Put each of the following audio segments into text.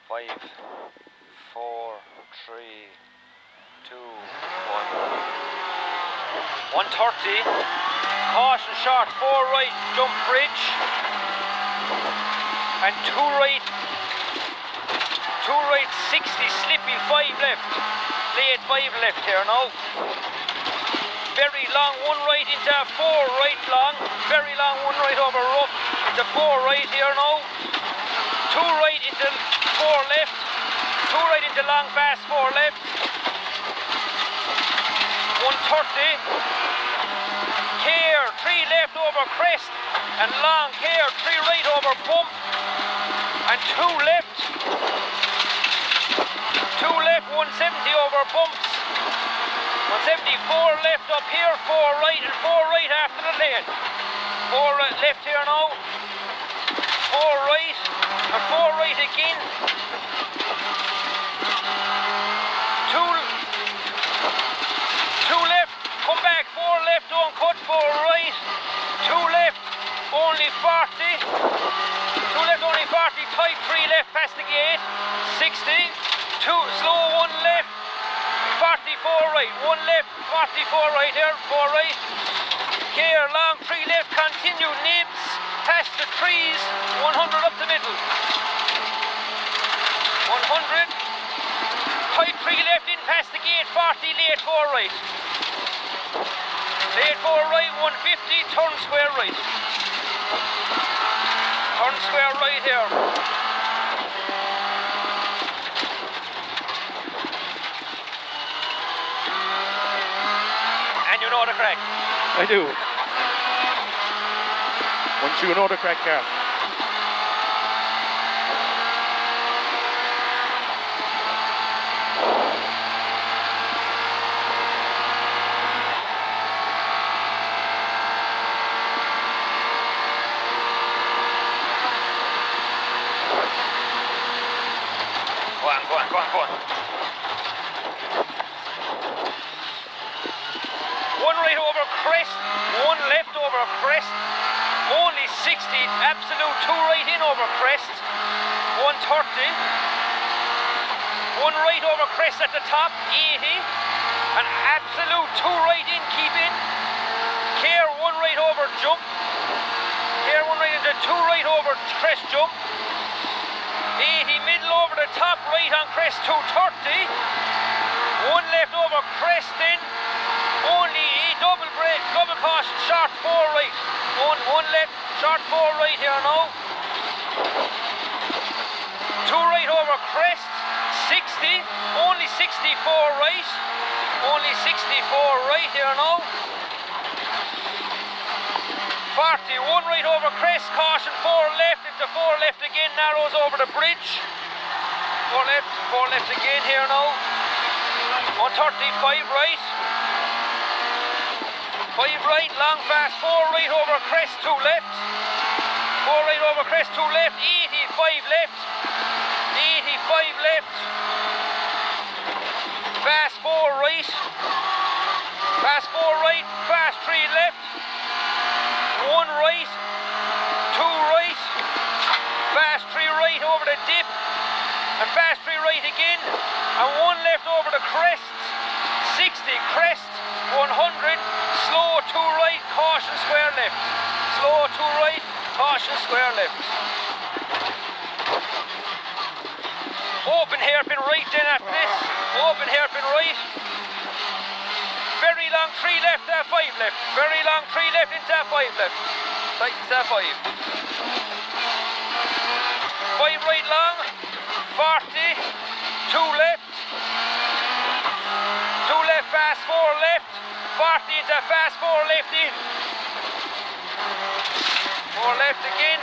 5, 4, 3, 2, 1. 130. Caution short, 4 right, jump bridge. And 2 right, 60, slippy, 5 left. Late 5 left here now. Very long, 1 right into 4 right long. Very long, 1 right over rough into 4 right here now. 2 right into 4 left. 2 right into long fast, 4 left. 130. Care, 3 left over crest. And long care, 3 right over bump. And 2 left. 2 left, 170 over bumps. 174 left up here, 4 right and 4 right after the lane. 4 left here now. 4 right and 4 right again. 2 left, come back, 4 left, don't cut, 4 right. 2 left, only 40. 2 left, only 40, tight, 3 left, past the gate. 60, 2, slow, 1 left. 44 right, 1 left, 44 right here, 4 right. Care, long, 3 left, continue, nibs, past the trees, 100 up the middle. 100, tight 3 left, in past the gate, 40, late 4 right. Late 4 right, 150, turn square right. Turn square right here. You know the crack? I do. Once you know the crack, Carl. Go on. 1 right over crest, 1 left over crest, only 60, absolute 2 right in over crest, 130, 1 right over crest at the top, 80, an absolute 2 right in, keep in, care 1 right over jump, care 1 right into 2 right over crest jump, 80, middle over the top, right on crest, 230, 1 left over crest in, only a double break, double caution, short 4 right. 1 left, short 4 right here now. 2 right over crest, 60, only 64 right. Only 64 right here now. 40, 1 right over crest, caution 4 left, into 4 left again, narrows over the bridge. 4 left again here now. 135 right. 5 right, long fast, 4 right over crest, 2 left. 4 right over crest, 2 left, 85 left. 85 left. Fast 4 right. Fast 4 right, fast 3 left. 1 right, 2 right. Fast 3 right over the dip. And fast 3 right again. And 1 left over the crest. 60, crest, 100. Slow 2 right, caution square left. Slow 2 right, caution square left. Open hairpin right then after this. Open hairpin right. Very long 3 left, 5 left. Very long 3 left into 5 left. Tightens that 5. 5 right long. 40. 2 left. 2 left, fast 4 left. 40 into fast 4 left in. 4 left again.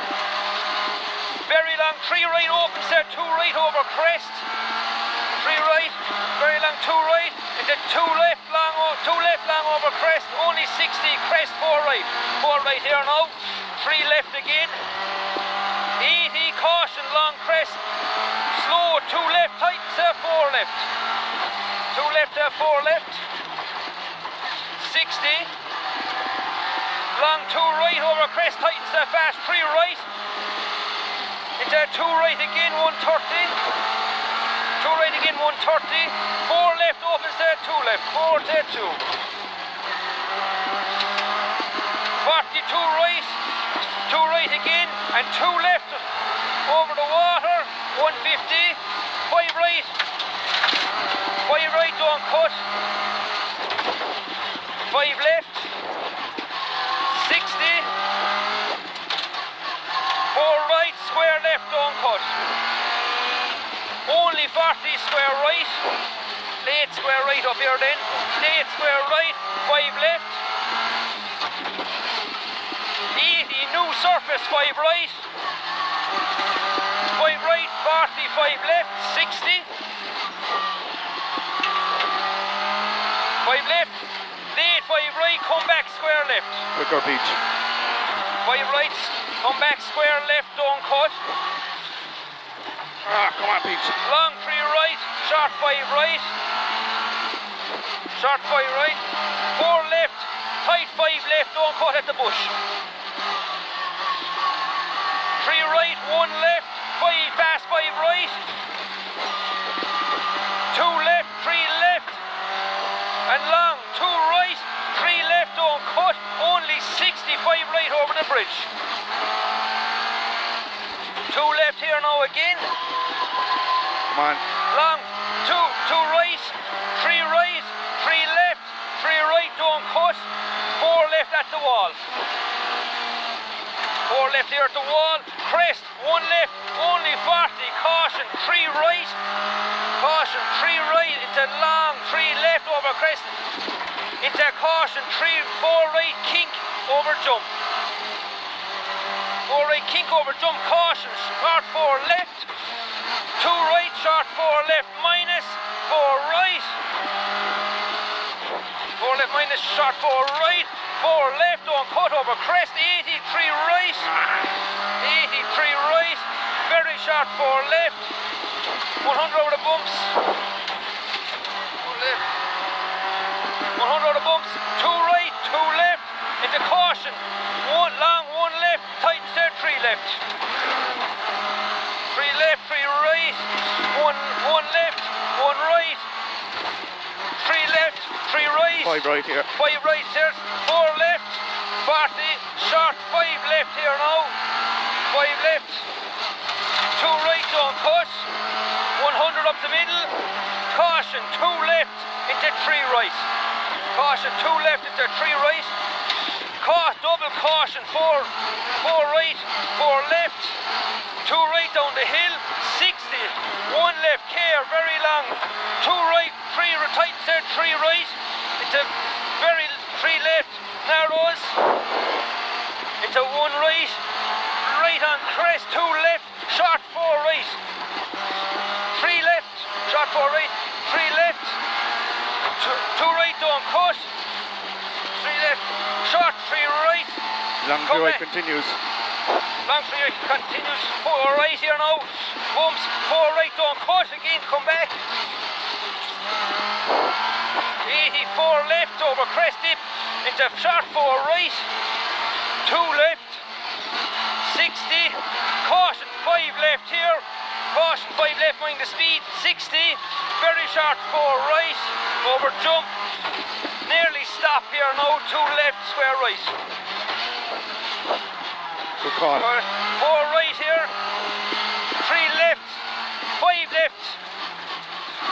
Very long 3 right opens there, 2 right over crest. 3 right, very long 2 right, into 2 left long over crest, only 60, crest 4 right. 4 right here now. 3 left again. 80, caution long crest. Slow 2 left, tightens there, 4 left. 2 left there, 4 left. 60, long 2 right over crest, tightens there fast, 3 right. into two right again, 130. Two right again, 130. Four left opens there, two left. Four there, two. 42 right. Two right again, and two left over the water. 150. Five right. Five right, don't cut. Five left. 60. Four right, square left, don't cut. Only 40 square right. Late square right up here then. Late square right, five left. 80 new surface, five right. Five right, 40, five left, 60. Five left. Late five right, come back square left. Quicker Peach. Five right, come back square left, don't cut. Ah, come on Peach. Long three right, short five right. Short five right. Four left, tight five left, don't cut at the bush. Three right, one left, five fast five right. Two left, three left. And long, two right, three left, don't cut, only 65 right over the bridge. Two left here now again. Come on. Long, two right, three left, three right, don't cut, four left at the wall. Four left here at the wall, crest, one left, only 40, caution, three right. Caution, three right, into long, three left over crest, into caution, four right, kink over jump. Four right, kink over jump, caution, short four left, two right, short four left, minus, four right. Four left minus, short four right, four left, don't cut over crest, 83 right, 83 right, very short four left. 100 over the bumps. One left. 100 over the bumps. Two right, two left. Into caution. One long, one left. Tightens there, three left. Three left, three right. One left, one right. Three left, three right. Five right here. Five right there. Four left. 40. Short five left here now. Five left. Two right, don't cut. 100 up the middle. Caution, two left into three right. Caution, two left into three right. Double caution, four right, four left. Two right down the hill, 60. One left, care, very long. Two right, three tightens there, three right. Into very three left, narrows. Into one right. Right on crest, two left, short four right. Three left, short four right, three left, two right, don't cut, three left, short three right. Long three right continues. Long three right continues, four right here now, bumps, four right, don't cut, again, come back. 84 left over crest dip, into short four right, two left, 60, caution, five left here. Caution, five left, mind the speed, 60, very short, four right, over jump, nearly stop here now, two left, square right. Good call. Four right here, three left, five left,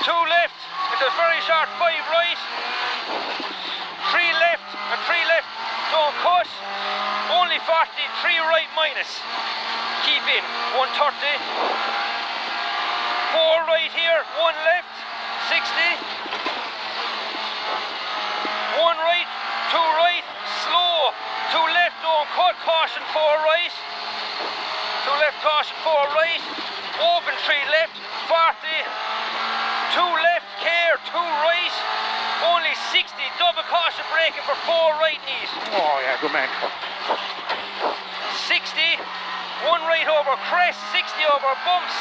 two left, it's a very short, five right, three left, and three left, don't cut, only 40, three right minus, keep in, 130. Four right here, one left, 60. One right, two right, slow. Two left, don't cut, caution, four right. Two left, caution, four right. Open three left, 40. Two left, care, two right. Only 60, double caution braking for four right knees. Oh yeah, good man. 60. One right over crest, 60 over bumps.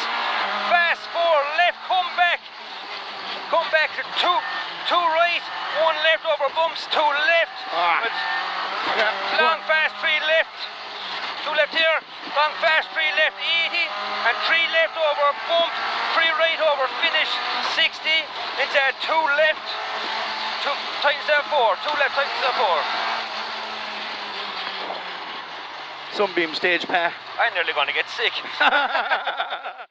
Fast four left, come back to two right, one left over bumps, two left. Yeah. Long fast, three left, two left here. long fast, 3 left 80, and 3 left over bump, 3 right over finish 60, into 2 left, 2 tightens down 4, 2 left tightens down 4. Sunbeam stage, Pa. I'm nearly going to get sick.